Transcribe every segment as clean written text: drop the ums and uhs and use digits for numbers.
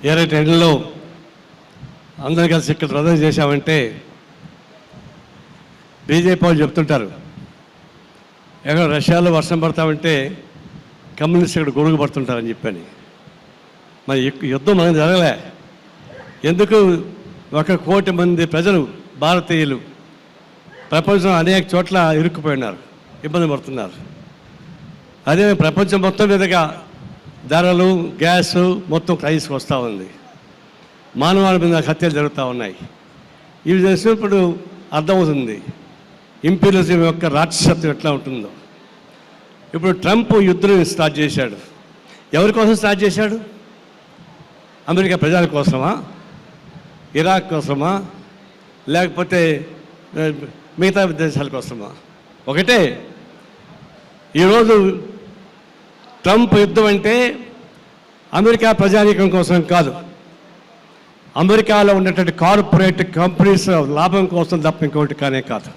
ఏరైతే ఎండలో అందరం కలిసి ఇక్కడ ప్రదర్శన చేశామంటే బీజేపీ వాళ్ళు చెప్తుంటారు, ఎక్కడ రష్యాలో వర్షం పడతామంటే కమ్యూనిస్ట్ ఇక్కడ గొడుగు పడుతుంటారని చెప్పని. మరి యుద్ధం మనకు జరగలే. ఎందుకు? 1 కోటి మంది ప్రజలు భారతీయులు ప్రపంచం అనేక చోట్ల ఇరుక్కుపోయినారు, ఇబ్బంది పడుతున్నారు. అదే ప్రపంచం మొత్తం మీదుగా ధరలు, గ్యాసు మొత్తం క్రైసిస్ వస్తూ ఉంది. మానవాళి మీద హత్యలు జరుగుతూ ఉన్నాయి. ఇవి చేసినప్పుడు అర్థమవుతుంది ఇంపీరియలిజం యొక్క రాక్షసత్వం ఎట్లా ఉంటుందో. ఇప్పుడు ట్రంప్ యుద్ధం స్టార్ట్ చేశాడు. ఎవరి కోసం స్టార్ట్ చేశాడు? అమెరికా ప్రజల కోసమా, ఇరాక్ కోసమా, లేకపోతే మిగతా దేశాల కోసమా? ఒకటే. ఈరోజు ట్రంప్ యుద్ధం అంటే అమెరికా ప్రజానీకం కోసం కాదు, అమెరికాలో ఉన్నటువంటి కార్పొరేట్ కంపెనీస్ లాభం కోసం తప్ప ఇంకోటి కానే కాదు.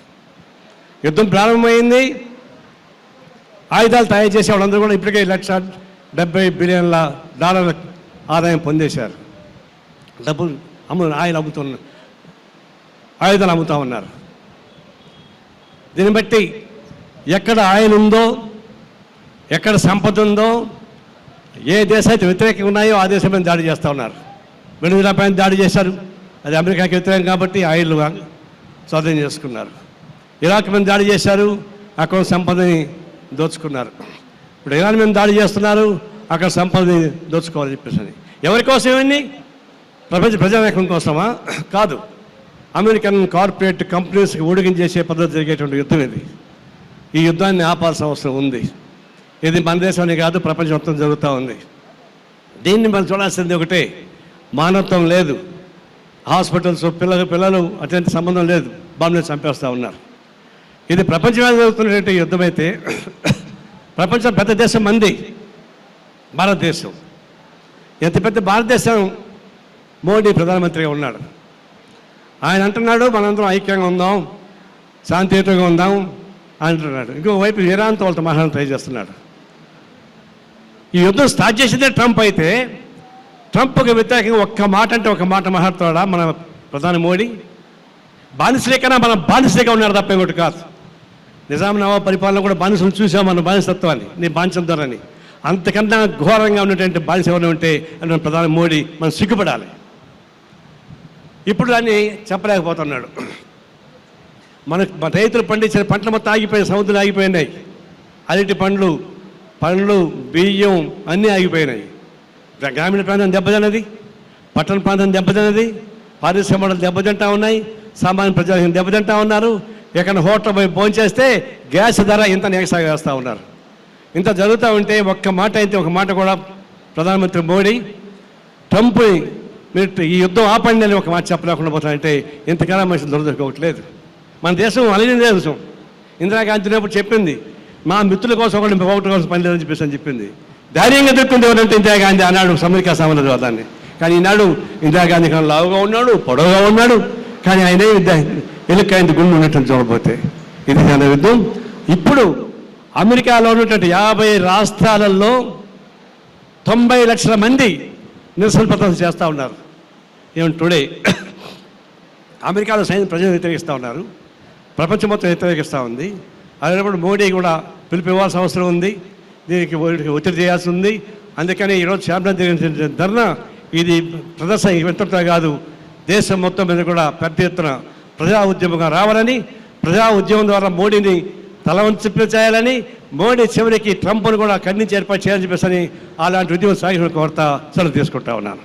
యుద్ధం ప్రారంభమైంది. ఆయుధాలు తయారు చేసే వాళ్ళందరూ కూడా ఇప్పటికే $170 బిలియన్ల ఆదాయం పొందేశారు. డబ్బులు ఆయుధాలు అమ్ముతూ ఉన్నారు. దీన్ని బట్టి ఎక్కడ ఆయిల్ ఉందో, ఎక్కడ సంపద ఉందో, ఏ దేశానికి వ్యతిరేకంగా ఉన్నాయో ఆ దేశం మీద దాడి చేస్తూ ఉన్నారు. వెనుజులా పైన దాడి చేశారు, అది అమెరికాకి వ్యతిరేకం కాబట్టి ఆయిల్ స్వాధీనం చేసుకున్నారు. ఇరాక్ మీద దాడి చేశారు, అక్కడ సంపదని దోచుకున్నారు. ఇప్పుడు ఇరాన్ మీద దాడి చేస్తున్నారు, అక్కడ సంపదని దోచుకోవాలని చెప్పేసి. ఎవరి కోసం ఇవన్నీ? ప్రపంచ ప్రజానీకం కోసమా? కాదు, అమెరికన్ కార్పొరేట్ కంపెనీస్కి ఊడిగించేసే పద్ధతి జరిగేటువంటి యుద్ధం ఇది. ఈ యుద్ధాన్ని ఆపాల్సిన అవసరం ఉంది. ఇది మన దేశాన్ని కాదు, ప్రపంచం మొత్తం జరుగుతూ ఉంది. దీన్ని మనం చూడాల్సింది ఒకటే, మానవత్వం లేదు. హాస్పిటల్స్ పిల్లలు అటువంటి సంబంధం లేదు, బాంబుని చంపేస్తూ ఉన్నారు. ఇది ప్రపంచంలో జరుగుతున్నటువంటి యుద్ధం అయితే ప్రపంచం పెద్ద దేశం మంది భారతదేశం. ఎంత పెద్ద భారతదేశం, మోడీ ప్రధానమంత్రిగా ఉన్నాడు. ఆయన అంటున్నాడు మనందరం ఐక్యంగా ఉందాం, శాంతియుతంగా ఉందాం అంటున్నాడు. ఇంకోవైపు ఇరాన్తో వాళ్ళతో మాట్లాడడం ట్రై చేస్తున్నాడు. ఈ యుద్ధం స్టార్ట్ చేసిందే ట్రంప్ అయితే, ట్రంప్కి వ్యతిరేకంగా ఒక్క మాట అంటే ఒక మాట మాట్లాడుతాడా మన ప్రధాని మోడీ? బానిసలేకన్నా మనం బానిసలేగా ఉన్నాడు తప్ప ఇంకోటి కాదు. నిజాం నవాబ్ పరిపాలన కూడా బానిసలు చూసాం, మన బానిసత్వాన్ని, నీ బానిసత్వాన్ని. అంతకన్నా ఘోరంగా ఉన్నటువంటి బానిస ఎవరైనా ఉంటే అంటే ప్రధాని మోడీ మనం సిగ్గుపడాలి. ఇప్పుడు దాన్ని చెప్పలేకపోతున్నాడు. మన రైతులు పండించిన పంటలు మొత్తం ఆగిపోయాయి, సముద్రాలు ఆగిపోయినాయి. అరటి పండ్లు, బియ్యం అన్నీ ఆగిపోయినాయి. గ్రామీణ ప్రాంతం దెబ్బతిన్నది, పట్టణ ప్రాంతం దెబ్బతిన్నది, పారిశ్రామికలు దెబ్బతింటా ఉన్నాయి, సామాన్య ప్రజలు దెబ్బతింటా ఉన్నారు. ఎక్కడ హోటల్ పోయి భోంచేస్తే గ్యాస్ ధర ఇంత వేస్తూ ఉన్నారు. ఇంత జరుగుతూ ఉంటే ఒక్క మాట అయితే ఒక మాట కూడా ప్రధానమంత్రి మోడీ ట్రంప్ మీరు ఈ యుద్ధం ఆపండి అని ఒక మాట చెప్పలేకుండా పోతానంటే ఇంతకాలం మనుషులు దొరకట్లేదు. మన దేశం అలిగిన దేశం. ఇందిరాగాంధీ ఉన్నప్పుడు చెప్పింది, మా మిత్రుల కోసం ఒకటి కోసం పని లేదని చెప్పేసి అని చెప్పింది. ధైర్యంగా దొరుకుతుంది ఎవరంటే ఇందిరాగాంధీ అన్నాడు అమెరికా సామ్రాజ్యవాదాన్ని. కానీ ఈనాడు ఇందిరాగాంధీ కన్నా లావుగా ఉన్నాడు, పొడవుగా ఉన్నాడు, కానీ ఆయనే ఎలుకైంది గుండు ఉన్నట్టు చూడబోతే ఇది మన యుద్ధం. ఇప్పుడు అమెరికాలో ఉన్నటువంటి 50 రాష్ట్రాలలో 90 లక్షల మంది నిరసన ప్రదర్శన చేస్తూ ఉన్నారు. ఏమంటే టుడే అమెరికాలో ప్రజలు వ్యతిరేకిస్తూ ఉన్నారు, ప్రపంచం మొత్తం వ్యతిరేకిస్తూ ఉంది. అదేటప్పుడు మోడీ కూడా పిలుపు ఇవ్వాల్సిన అవసరం ఉంది, దీనికి ఒత్తిడి చేయాల్సి ఉంది. అందుకని ఈరోజు శాంతి జరిగిన ధర్నా ఇది ప్రదర్శన ఎంతటా కాదు, దేశం మొత్తం మీద కూడా పెద్ద ఎత్తున ప్రజా ఉద్యమంగా రావాలని, ప్రజా ఉద్యమం ద్వారా మోడీని తల వంచి చేయాలని, మోడీ చివరికి ట్రంప్ను కూడా ఖండించి ఏర్పాటు చేయాలని చెప్పేసి అలాంటి ఉద్యమం సాగిన కోరుతా సెలవు తీసుకుంటా ఉన్నాను.